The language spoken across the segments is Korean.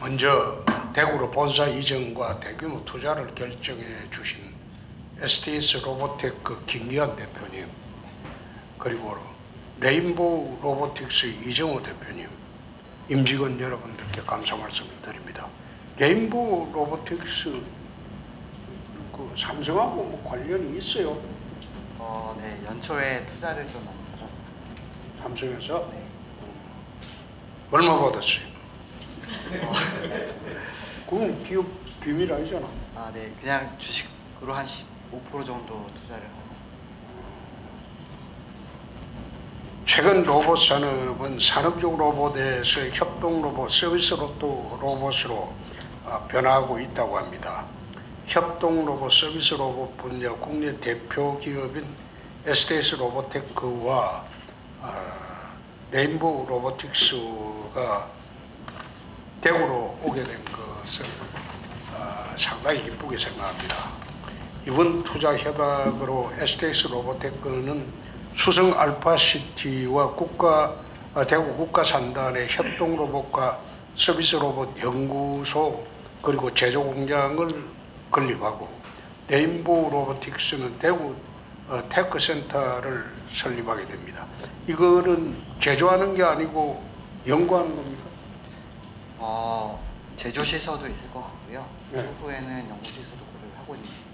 먼저 대구로 본사 이전과 대규모 투자를 결정해 주신 STS 로보테크 김기환 대표님, 그리고 레인보우 로보틱스 이정호 대표님, 임직원 여러분들께 감사 말씀을 드립니다. 레인보우 로보틱스 그 삼성하고 뭐 관련이 있어요? 네, 연초에 투자를 좀 많이 받았습니다. 삼성에서? 네. 얼마 받았어요? 그건 기업 비밀 아니잖아. 네, 그냥 주식으로 한 15% 정도 투자를 하고. 최근 로봇 산업은 산업적 로봇에서 협동 로봇, 서비스 로봇으로 변화하고 있다고 합니다. 협동 로봇, 서비스 로봇 분야 국내 대표 기업인 STS 로보테크와 레인보우 로보틱스가 대구로 오게 된 것을 상당히 기쁘게 생각합니다. 이번 투자 협약으로 STS 로보테크는 수성 알파시티와 대구 국가산단의 협동 로봇과 서비스 로봇 연구소 그리고 제조 공장을 건립하고, 레인보우 로보틱스는 대구 테크센터를 설립하게 됩니다. 이거는 제조하는 게 아니고 연구하는 겁니까? 제조 시설도 있을 것 같고요. 네. 후에는 연구 시설도 고려를 하고 있습니다.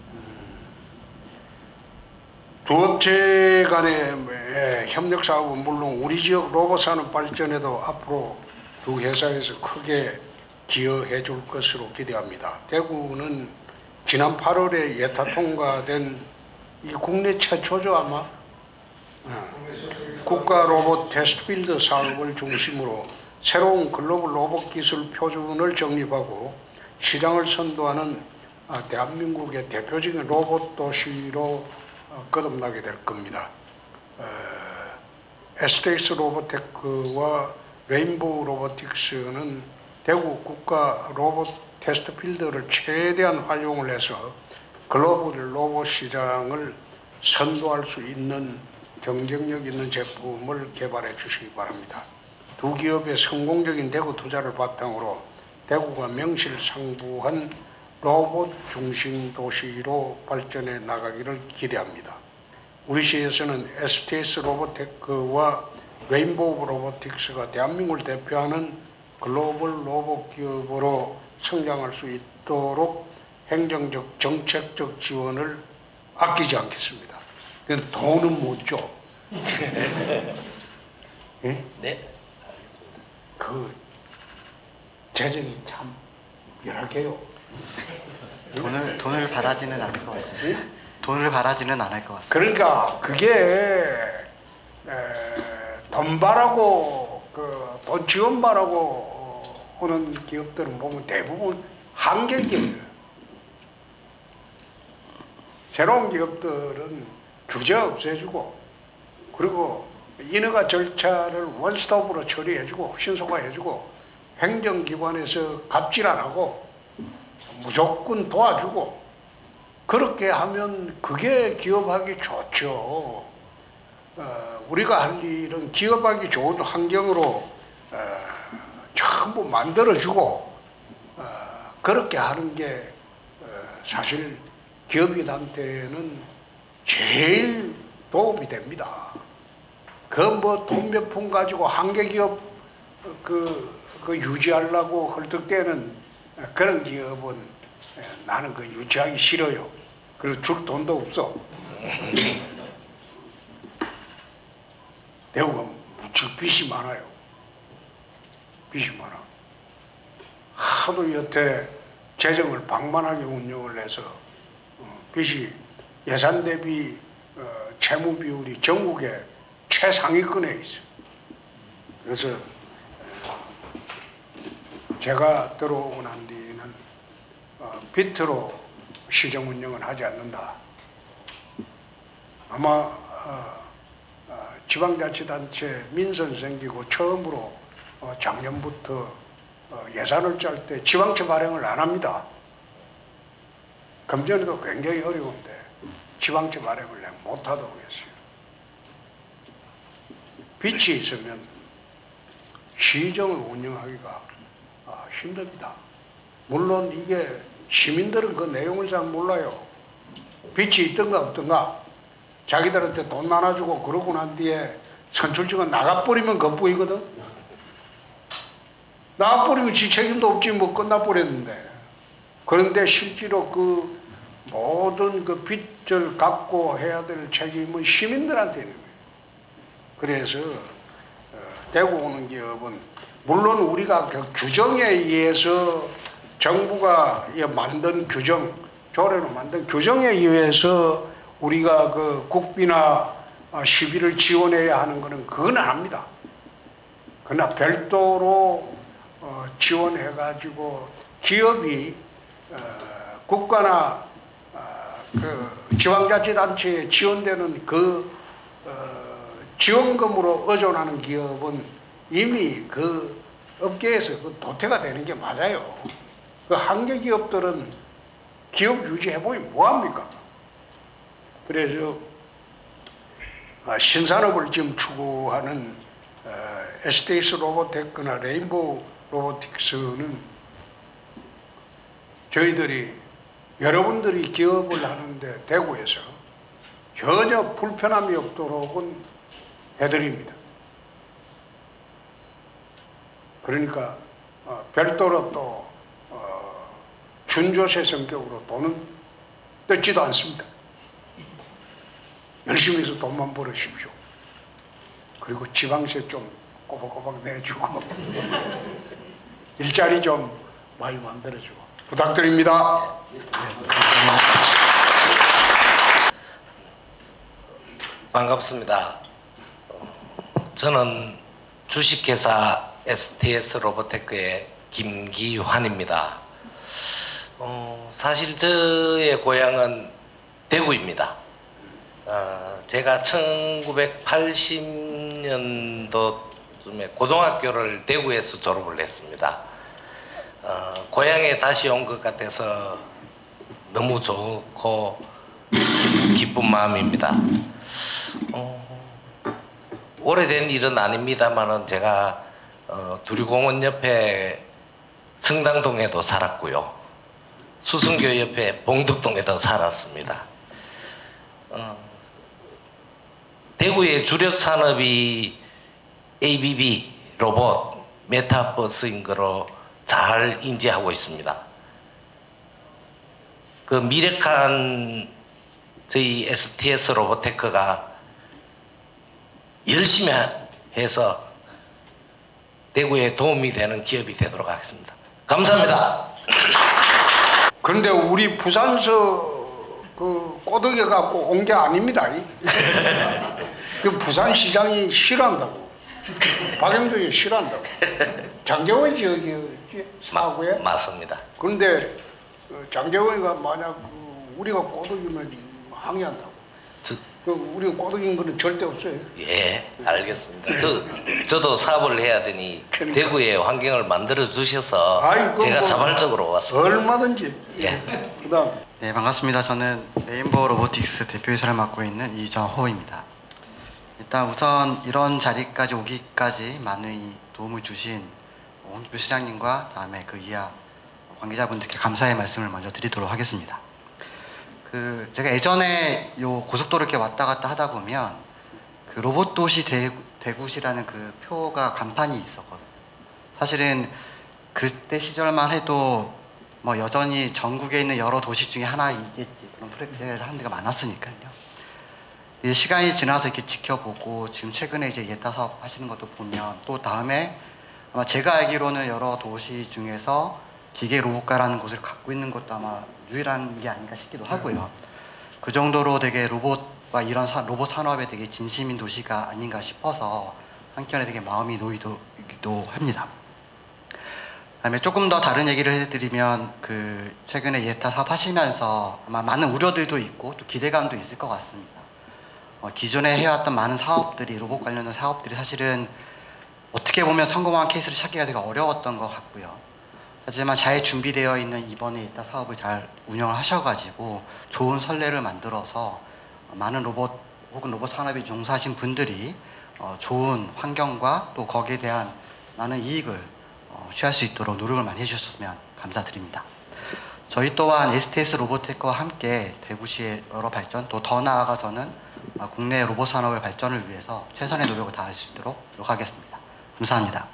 두 업체 간의 협력 사업은 물론 우리 지역 로봇 산업 발전에도 앞으로 두 회사에서 크게 기여해 줄 것으로 기대합니다. 대구는 지난 8월에 예타 통과된 이 국내 최초죠 아마 국가 로봇 테스트필드 사업을 중심으로 새로운 글로벌 로봇 기술 표준을 정립하고 시장을 선도하는 대한민국의 대표적인 로봇 도시로 거듭나게 될 겁니다. STS 로보테크와 레인보우 로보틱스는 대구 국가 로봇 테스트 필드를 최대한 활용을 해서 글로벌 로봇 시장을 선도할 수 있는 경쟁력 있는 제품을 개발해 주시기 바랍니다. 두 기업의 성공적인 대구 투자를 바탕으로 대구가 명실상부한 로봇 중심 도시로 발전해 나가기를 기대합니다. 우리 시에서는 STS 로보테크와 레인보우 로보틱스가 대한민국을 대표하는 글로벌 로봇 기업으로 성장할 수 있도록 행정적, 정책적 지원을 아끼지 않겠습니다. 그건 돈은 못 줘. 네? 네. 그 재정이 참 열악해요. 돈을 바라지는 않을 것 같습니다. 돈을 바라지는 않을 것 같습니다. 그러니까 그게 돈 바라고 돈 지원 바라고 오는 기업들은 보면 대부분 한계 기업이에요. 새로운 기업들은 규제 없애주고 그리고 인허가 절차를 원스톱으로 처리해주고 신속화해주고 행정기관에서 갑질 안 하고 무조건 도와주고 그렇게 하면 그게 기업하기 좋죠. 우리가 할 일은 기업하기 좋은 환경으로 전부 만들어주고 그렇게 하는 게 사실 기업인한테는 제일 도움이 됩니다. 그 뭐 돈 몇 푼 가지고 한계 기업 그 유지하려고 헐떡대는 그런 기업은 나는 그 유지하기 싫어요. 그리고 줄 돈도 없어. 대구가 무척 빚이 많아요. 빚이 많아. 하도 여태 재정을 방만하게 운영을 해서 빚이 예산 대비 채무 비율이 전국에 최상위권에 있어. 그래서 제가 들어오고 난 뒤에는 빚으로 시정 운영을 하지 않는다. 아마 지방자치단체 민선 생기고 처음으로 작년부터 예산을 짤 때 지방채 발행을 안 합니다. 금전에도 굉장히 어려운데 지방채 발행을 못하도록 했어요. 빚이 있으면 시정을 운영하기가 힘듭니다. 물론 이게 시민들은 그 내용을 잘 몰라요. 빚이 있던가 없던가, 자기들한테 돈 나눠주고 그러고 난 뒤에 선출직은 나가버리면 그뿐이거든. 나가버리면 지 책임도 없지 뭐 끝나버렸는데. 그런데 실제로 그 모든 그 빚을 갚고 해야 될 책임은 시민들한테 있는 거예요. 그래서 대구 오는 기업은 물론 우리가 그 규정에 의해서 정부가 만든 규정, 조례로 만든 규정에 의해서 우리가 그 국비나 시비를 지원해야 하는 것은 그건 압니다. 그러나 별도로 지원해가지고 기업이 국가나 그 지방자치단체에 지원되는 그 지원금으로 의존하는 기업은 이미 그 업계에서 그 도태가 되는 게 맞아요. 그 한계 기업들은 기업 유지해보면 뭐합니까? 그래서 신산업을 지금 추구하는 STS 로보테크나 레인보우 로보틱스는 저희들이 여러분들이 기업을 하는데 대구에서 전혀 불편함이 없도록은 해드립니다. 그러니까 별도로 또 준조세 성격으로 돈은 뜯지도 않습니다. 열심히 해서 돈만 벌으십시오. 그리고 지방세 좀 꼬박꼬박 내주고 일자리 좀 많이 만들어주고 부탁드립니다. 반갑습니다. 저는 주식회사 STS 로보테크의 김기환입니다. 사실 저의 고향은 대구입니다. 제가 1980년도쯤에 고등학교를 대구에서 졸업을 했습니다. 고향에 다시 온 것 같아서 너무 좋고 기쁜 마음입니다. 오래된 일은 아닙니다만은 제가 두류공원 옆에 성당동에도 살았고요. 수성교 옆에 봉덕동에도 살았습니다. 대구의 주력 산업이 ABB 로봇 메타버스인 거로 잘 인지하고 있습니다. 그 미력한 저희 STS 로보테크가 열심히 해서 대구에 도움이 되는 기업이 되도록 하겠습니다. 감사합니다. 그런데 우리 부산서 그 꼬드겨 갖고 온 게 아닙니다. 그 부산시장이 싫어한다고. 박영도이 싫어한다고. 장재원 지역이 사구에. 맞습니다. 그런데 장재원이가 만약 우리가 꼬드기면 항의한다고. 우리가 꼬드긴 거는 절대 없어요. 예, 알겠습니다. 저도 사업을 해야 되니 그러니까. 대구에 환경을 만들어 주셔서 아이고, 제가 뭐 자발적으로 왔습니다. 얼마든지. 예. 그다음 네, 반갑습니다. 저는 레인보우 로보틱스 대표이사를 맡고 있는 이정호입니다. 일단 우선 이런 자리까지 오기까지 많은 도움을 주신 홍준표 시장님과 다음에 그 이하 관계자분들께 감사의 말씀을 먼저 드리도록 하겠습니다. 제가 예전에 요 고속도로 이렇게 왔다 갔다 하다 보면 그 로봇도시 대구시라는 그 표가 간판이 있었거든요. 사실은 그때 시절만 해도 뭐 여전히 전국에 있는 여러 도시 중에 하나이겠지, 그런 프로젝트를 하는 데가 많았으니까요. 이 시간이 지나서 이렇게 지켜보고 지금 최근에 이제 예타 사업 하시는 것도 보면 또 다음에 아마 제가 알기로는 여러 도시 중에서 기계 로봇과라는 곳을 갖고 있는 것도 아마 유일한 게 아닌가 싶기도 하고요. 그 정도로 되게 로봇과 이런 로봇 산업에 되게 진심인 도시가 아닌가 싶어서 한켠에 되게 마음이 놓이기도 합니다. 그다음에 조금 더 다른 얘기를 해드리면 최근에 예타 사업 하시면서 아마 많은 우려들도 있고 또 기대감도 있을 것 같습니다. 기존에 해왔던 많은 사업들이 로봇 관련된 사업들이 사실은 어떻게 보면 성공한 케이스를 찾기가 되게 어려웠던 것 같고요. 하지만 잘 준비되어 있는 이번에 예타 사업을 잘 운영을 하셔가지고 좋은 선례를 만들어서 많은 로봇 혹은 로봇 산업에 종사하신 분들이 좋은 환경과 또 거기에 대한 많은 이익을 취할 수 있도록 노력을 많이 해주셨으면 감사드립니다. 저희 또한 STS 로보텍과 함께 대구시의 여러 발전, 또 더 나아가서는 국내 로봇 산업의 발전을 위해서 최선의 노력을 다할 수 있도록 노력하겠습니다. 감사합니다.